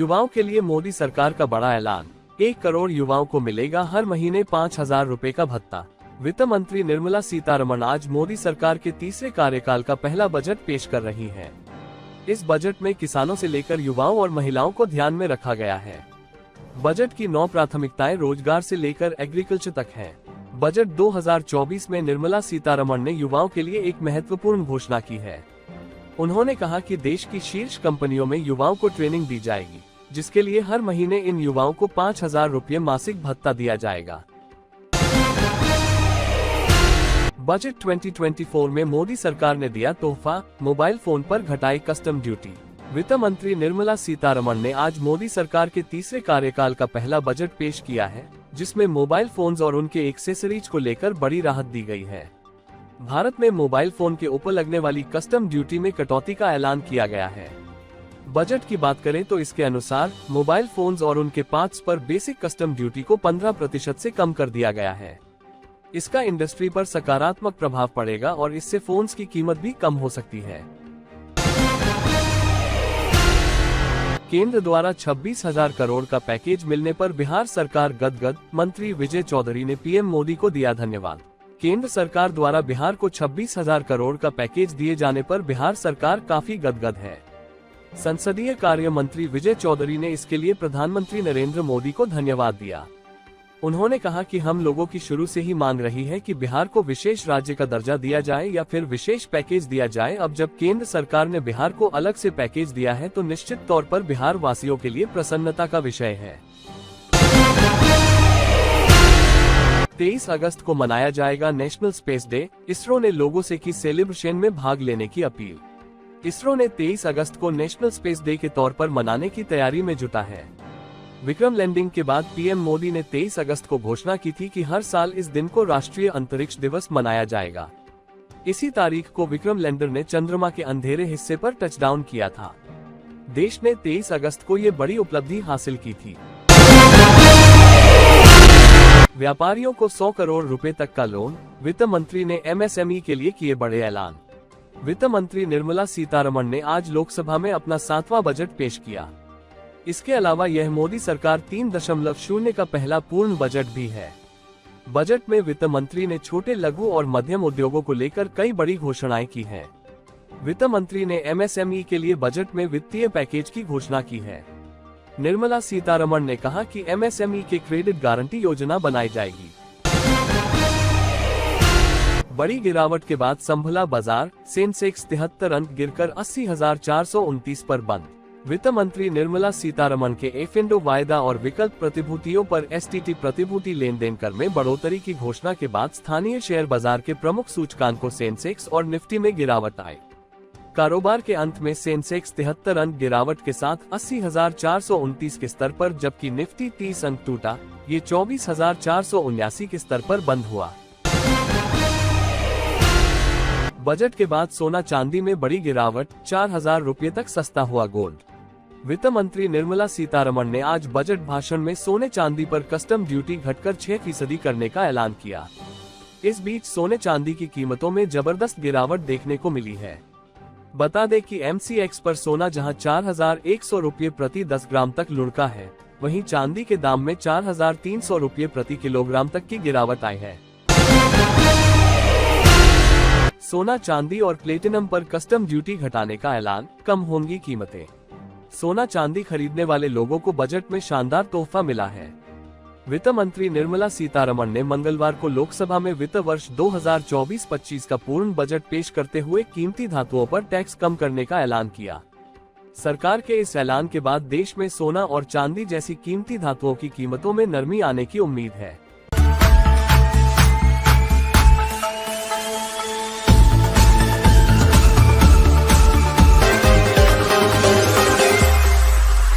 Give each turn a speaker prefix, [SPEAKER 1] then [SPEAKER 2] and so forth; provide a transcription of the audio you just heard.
[SPEAKER 1] युवाओं के लिए मोदी सरकार का बड़ा ऐलान। 1 करोड़ युवाओं को मिलेगा हर महीने 5,000 रुपए का भत्ता। वित्त मंत्री निर्मला सीतारमण आज मोदी सरकार के तीसरे कार्यकाल का पहला बजट पेश कर रही हैं। इस बजट में किसानों से लेकर युवाओं और महिलाओं को ध्यान में रखा गया है। बजट की 9 प्राथमिकताएं रोजगार से लेकर एग्रीकल्चर तक हैं। बजट 2024 में निर्मला सीतारमण ने युवाओं के लिए एक महत्वपूर्ण घोषणा की है। उन्होंने कहा कि देश की शीर्ष कंपनियों में युवाओं को ट्रेनिंग दी जाएगी, जिसके लिए हर महीने इन युवाओं को 5,000 रुपये मासिक भत्ता दिया जाएगा। बजट 2024 में मोदी सरकार ने दिया तोहफा, मोबाइल फोन पर घटाई कस्टम ड्यूटी। वित्त मंत्री निर्मला सीतारमण ने आज मोदी सरकार के तीसरे कार्यकाल का पहला बजट पेश किया है, जिसमें मोबाइल फोन्स और उनके एक्सेसरीज को लेकर बड़ी राहत दी गई है। भारत में मोबाइल फोन के ऊपर लगने वाली कस्टम ड्यूटी में कटौती का ऐलान किया गया है। बजट की बात करें तो इसके अनुसार मोबाइल फोन्स और उनके पार्ट्स पर बेसिक कस्टम ड्यूटी को 15% से कम कर दिया गया है। इसका इंडस्ट्री पर सकारात्मक प्रभाव पड़ेगा और इससे फोन्स की कीमत भी कम हो सकती है। केंद्र द्वारा 26,000 करोड़ का पैकेज मिलने पर बिहार सरकार गदगद, मंत्री विजय चौधरी ने पीएम मोदी को दिया धन्यवाद। केंद्र सरकार द्वारा बिहार को 26,000 करोड़ का पैकेज दिए जाने पर बिहार सरकार काफी गदगद है। संसदीय कार्य मंत्री विजय चौधरी ने इसके लिए प्रधानमंत्री नरेंद्र मोदी को धन्यवाद दिया। उन्होंने कहा कि हम लोगों की शुरू से ही मांग रही है कि बिहार को विशेष राज्य का दर्जा दिया जाए या फिर विशेष पैकेज दिया जाए। अब जब केंद्र सरकार ने बिहार को अलग से पैकेज दिया है तो निश्चित तौर पर बिहार वासियों के लिए प्रसन्नता का विषय है। 23 अगस्त को मनाया जाएगा नेशनल स्पेस डे। इसरो ने लोगों से की सेलिब्रेशन में भाग लेने की अपील। इसरो ने 23 अगस्त को नेशनल स्पेस डे के तौर पर मनाने की तैयारी में जुटा है। विक्रम लैंडिंग के बाद पीएम मोदी ने 23 अगस्त को घोषणा की थी कि हर साल इस दिन को राष्ट्रीय अंतरिक्ष दिवस मनाया जाएगा। इसी तारीख को विक्रम लैंडर ने चंद्रमा के अंधेरे हिस्से पर टचडाउन किया था। देश ने 23 अगस्त को ये बड़ी उपलब्धि हासिल की थी। व्यापारियों को 100 करोड़ रुपए तक का लोन। वित्त मंत्री ने एमएसएमई के लिए किए बड़े ऐलान। वित्त मंत्री निर्मला सीतारमण ने आज लोकसभा में अपना 7वां बजट पेश किया। इसके अलावा यह मोदी सरकार 3.0 का पहला पूर्ण बजट भी है। बजट में वित्त मंत्री ने छोटे, लघु और मध्यम उद्योगों को लेकर कई बड़ी घोषणाएं की हैं। वित्त मंत्री ने एमएसएमई के लिए बजट में वित्तीय पैकेज की घोषणा की है। निर्मला सीतारमण ने कहा कि एमएसएमई के क्रेडिट गारंटी योजना बनाई जाएगी। बड़ी गिरावट के बाद संभला बाजार। सेंसेक्स 73 अंक गिरकर 80,429 पर बंद। वित्त मंत्री निर्मला सीतारमण के एफएनडो वायदा और विकल्प प्रतिभूतियों पर एसटीटी प्रतिभूति लेन देन कर में बढ़ोतरी की घोषणा के बाद स्थानीय शेयर बाजार के प्रमुख सूचकांकों सेंसेक्स और निफ्टी में गिरावट आई। कारोबार के अंत में सेंसेक्स 73 अंक गिरावट के साथ 80,429 के स्तर पर, जबकि निफ्टी 30 अंक टूटा। ये 24,479 के स्तर पर बंद हुआ। बजट के बाद सोना चांदी में बड़ी गिरावट। 4,000 रुपये तक सस्ता हुआ गोल्ड। वित्त मंत्री निर्मला सीतारमण ने आज बजट भाषण में सोने चांदी पर कस्टम ड्यूटी घटकर 6% करने का ऐलान किया। इस बीच सोने चांदी की कीमतों में जबरदस्त गिरावट देखने को मिली है। बता दें कि एमसीएक्स पर सोना जहां 4,100 रुपये प्रति 10 ग्राम तक लुढ़का है, वहीं चांदी के दाम में 4,300 रुपये प्रति किलोग्राम तक की गिरावट आई है। सोना, चांदी और प्लेटिनम पर कस्टम ड्यूटी घटाने का ऐलान। कम होंगी कीमतें। सोना चांदी खरीदने वाले लोगों को बजट में शानदार तोहफा मिला है। वित्त मंत्री निर्मला सीतारमण ने मंगलवार को लोकसभा में वित्त वर्ष 2024-25 का पूर्ण बजट पेश करते हुए कीमती धातुओं पर टैक्स कम करने का ऐलान किया। सरकार के इस ऐलान के बाद देश में सोना और चांदी जैसी कीमती धातुओं की कीमतों में नरमी आने की उम्मीद है।